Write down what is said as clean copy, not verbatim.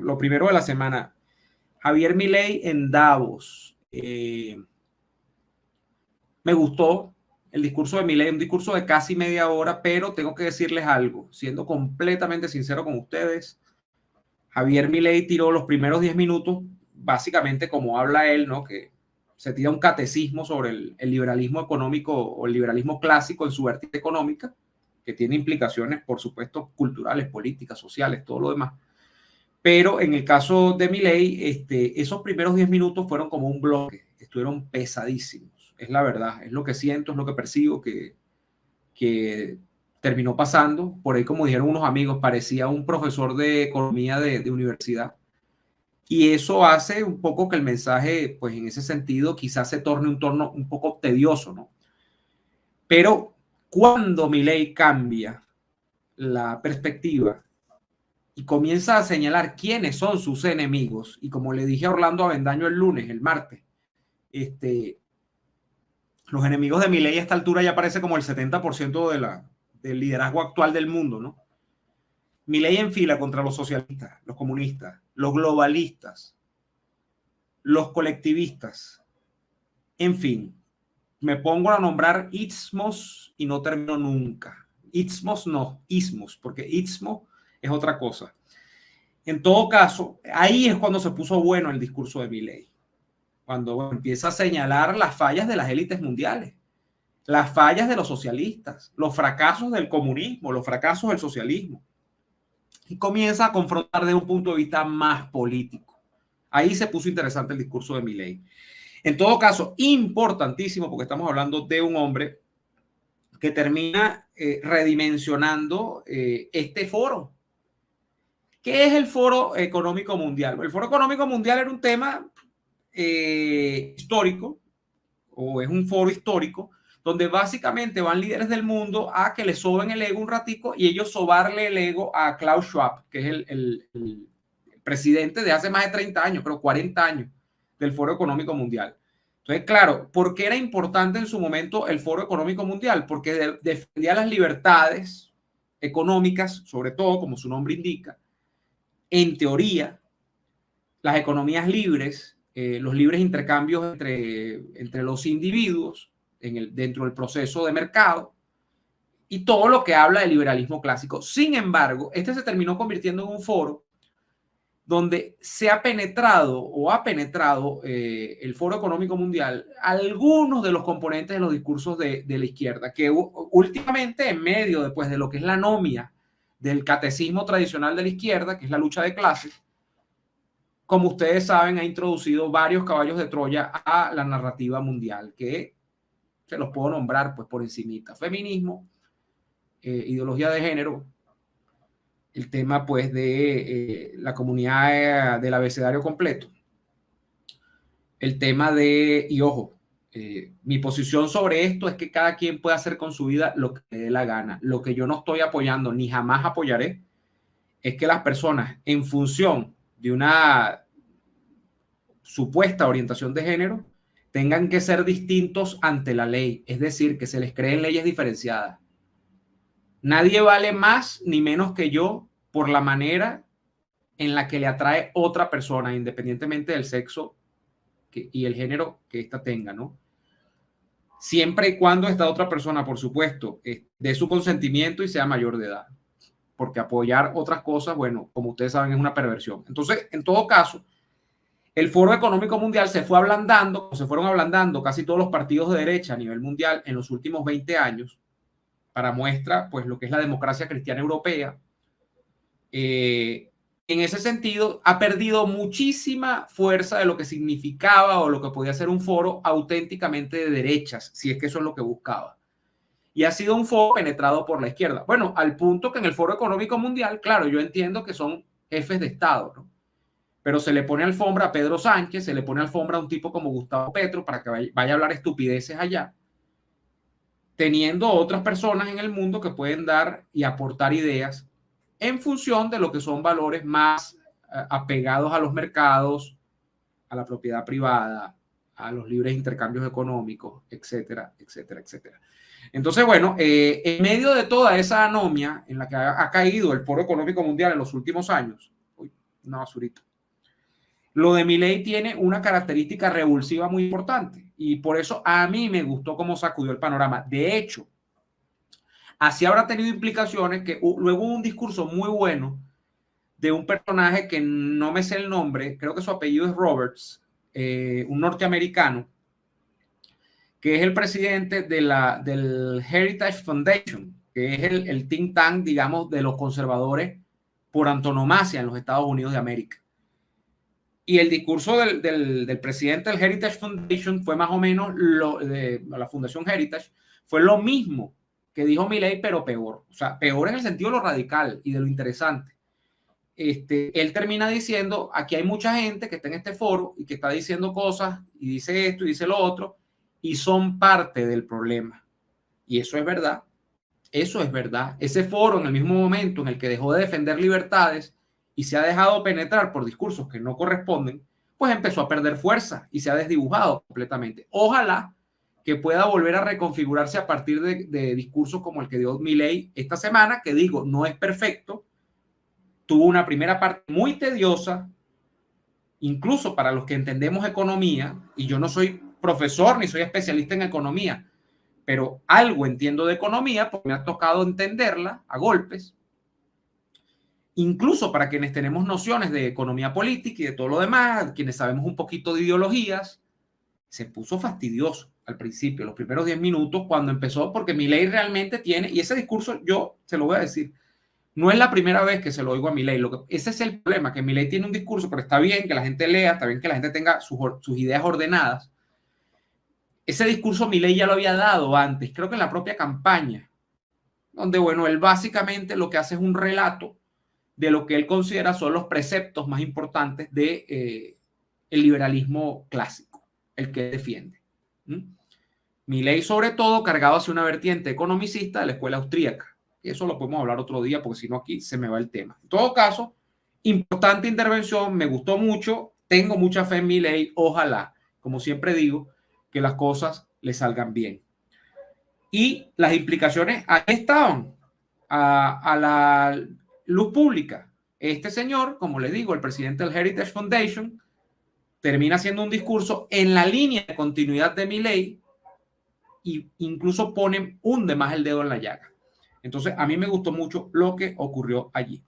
lo primero de la semana. Javier Milei en Davos. Me gustó el discurso de Milei, un discurso de casi media hora, pero tengo que decirles algo, siendo completamente sincero con ustedes. Javier Milei tiró los primeros 10 minutos, básicamente como habla él, ¿no? Que se tira un catecismo sobre el liberalismo económico o el liberalismo clásico en su vertiente económica, que tiene implicaciones, por supuesto, culturales, políticas, sociales, todo lo demás. Pero en el caso de Milei, esos primeros 10 minutos fueron como un bloque, estuvieron pesadísimos. Es la verdad, es lo que siento, es lo que percibo que terminó pasando. Por ahí, como dijeron unos amigos, parecía un profesor de economía de universidad. Y eso hace un poco que el mensaje, pues en ese sentido, quizás se torne un poco tedioso, ¿no? Pero cuando Milei cambia la perspectiva y comienza a señalar quiénes son sus enemigos, y como le dije a Orlando Avendaño el martes, los enemigos de Milei a esta altura ya parece como el 70% del liderazgo actual del mundo, ¿no? Milei enfila contra los socialistas, los comunistas, los globalistas, los colectivistas, en fin, me pongo a nombrar istmos y no termino nunca. Istmos no, ismos, porque istmo es otra cosa. En todo caso, ahí es cuando se puso bueno el discurso de Milei, cuando empieza a señalar las fallas de las élites mundiales, las fallas de los socialistas, los fracasos del comunismo, los fracasos del socialismo, y comienza a confrontar desde un punto de vista más político. Ahí se puso interesante el discurso de Milei. En todo caso, importantísimo, porque estamos hablando de un hombre que termina redimensionando este foro. ¿Qué es el Foro Económico Mundial? El Foro Económico Mundial era un tema histórico, o es un foro histórico, donde básicamente van líderes del mundo a que le soben el ego un ratico y ellos sobarle el ego a Klaus Schwab, que es el presidente de hace más de 30 años, creo 40 años, del Foro Económico Mundial. Entonces, claro, ¿por qué era importante en su momento el Foro Económico Mundial? Porque defendía las libertades económicas, sobre todo, como su nombre indica, en teoría, las economías libres, los libres intercambios entre los individuos dentro del proceso de mercado y todo lo que habla del liberalismo clásico. Sin embargo, se terminó convirtiendo en un foro donde se ha penetrado el Foro Económico Mundial algunos de los componentes de los discursos de la izquierda, que últimamente en medio después de lo que es la anomia del catecismo tradicional de la izquierda, que es la lucha de clases, como ustedes saben, ha introducido varios caballos de Troya a la narrativa mundial, que se los puedo nombrar pues por encimita: feminismo, ideología de género, el tema pues de la comunidad del abecedario completo, el tema de, y ojo, mi posición sobre esto es que cada quien puede hacer con su vida lo que le dé la gana. Lo que yo no estoy apoyando ni jamás apoyaré es que las personas, en función de una supuesta orientación de género, tengan que ser distintos ante la ley, es decir, que se les creen leyes diferenciadas. Nadie vale más ni menos que yo por la manera en la que le atrae otra persona, independientemente del sexo y el género que ésta tenga, ¿no? Siempre y cuando esta otra persona, por supuesto, dé su consentimiento y sea mayor de edad. Porque apoyar otras cosas, bueno, como ustedes saben, es una perversión. Entonces, en todo caso, el Foro Económico Mundial se fueron ablandando casi todos los partidos de derecha a nivel mundial en los últimos 20 años, para muestra, pues, lo que es la democracia cristiana europea. En ese sentido, ha perdido muchísima fuerza de lo que significaba o lo que podía ser un foro auténticamente de derechas, si es que eso es lo que buscaba. Y ha sido un foro penetrado por la izquierda. Bueno, al punto que en el Foro Económico Mundial, claro, yo entiendo que son jefes de Estado, ¿no? Pero se le pone alfombra a Pedro Sánchez, se le pone alfombra a un tipo como Gustavo Petro para que vaya a hablar estupideces allá, teniendo otras personas en el mundo que pueden dar y aportar ideas en función de lo que son valores más apegados a los mercados, a la propiedad privada, a los libres intercambios económicos, etcétera, etcétera, etcétera. Entonces, bueno, en medio de toda esa anomia en la que ha caído el Foro Económico Mundial en los últimos años, una basurita. Lo de Milei tiene una característica revulsiva muy importante y por eso a mí me gustó cómo sacudió el panorama. De hecho, así habrá tenido implicaciones que luego hubo un discurso muy bueno de un personaje que no me sé el nombre, creo que su apellido es Roberts, un norteamericano, que es el presidente del Heritage Foundation, que es el think tank, digamos, de los conservadores por antonomasia en los Estados Unidos de América. Y el discurso del presidente del Heritage Foundation fue más o menos, de la Fundación Heritage, fue lo mismo que dijo Milei, pero peor. O sea, peor en el sentido de lo radical y de lo interesante. Él termina diciendo, aquí hay mucha gente que está en este foro y que está diciendo cosas y dice esto y dice lo otro y son parte del problema. Y eso es verdad. Eso es verdad. Ese foro, en el mismo momento en el que dejó de defender libertades y se ha dejado penetrar por discursos que no corresponden, pues empezó a perder fuerza y se ha desdibujado completamente. Ojalá que pueda volver a reconfigurarse a partir de discursos como el que dio Milei esta semana, que digo, no es perfecto, tuvo una primera parte muy tediosa, incluso para los que entendemos economía, y yo no soy profesor ni soy especialista en economía, pero algo entiendo de economía porque me ha tocado entenderla a golpes. Incluso para quienes tenemos nociones de economía política y de todo lo demás, quienes sabemos un poquito de ideologías, se puso fastidioso al principio, los primeros 10 minutos cuando empezó, porque Milei realmente tiene, y ese discurso yo se lo voy a decir, no es la primera vez que se lo oigo a Milei. Ese es el problema, que Milei tiene un discurso, pero está bien que la gente lea, está bien que la gente tenga sus ideas ordenadas. Ese discurso Milei ya lo había dado antes, creo que en la propia campaña, donde, bueno, él básicamente lo que hace es un relato de lo que él considera son los preceptos más importantes de el liberalismo clásico, el que defiende. Milei, sobre todo, cargado hacia una vertiente economicista de la escuela austríaca. Eso lo podemos hablar otro día, porque si no aquí se me va el tema. En todo caso, importante intervención, me gustó mucho, tengo mucha fe en Milei, ojalá, como siempre digo, que las cosas le salgan bien. Y las implicaciones ahí estaban, a la luz pública. Este señor, como le digo, el presidente del Heritage Foundation, termina haciendo un discurso en la línea de continuidad de Milei e incluso hunde más el dedo en la llaga. Entonces, a mí me gustó mucho lo que ocurrió allí.